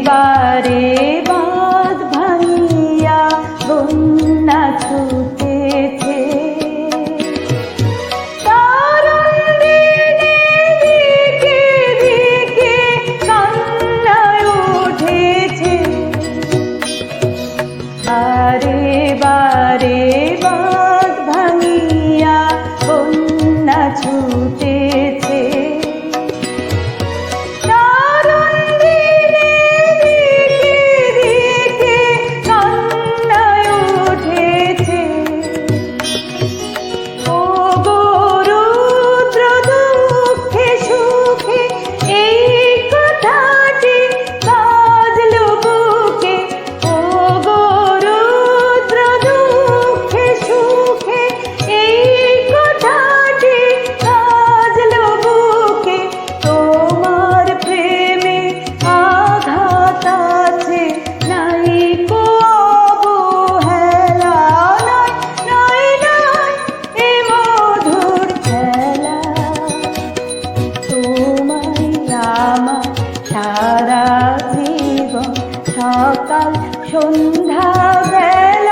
বারে বাঁধ ভাঙিয়া বন্যা ছুটেছে, দারুণ দিনে দিকে দিকে কান্নায় উঠেছে। বারে বারে বাঁধ ভাঙিয়া বন্যা ছুটেছে, দারুণ দিনে দিকে দিকে কান্নায় উঠেছে। ও গো রুদ্র দুঃখে সুখে এই কথাটি বাজলো বুকে, ও গো রুদ্র দুঃখে সুখে এই কথাটি বাজলো বুকে। তোমার প্রেমে আঘাত আছে, নাই কো অবহেলা, নাই নাই নাই এ মধুর খেলা। তোমায় আমার সারা জীবন সকাল সন্ধ্যা বেলা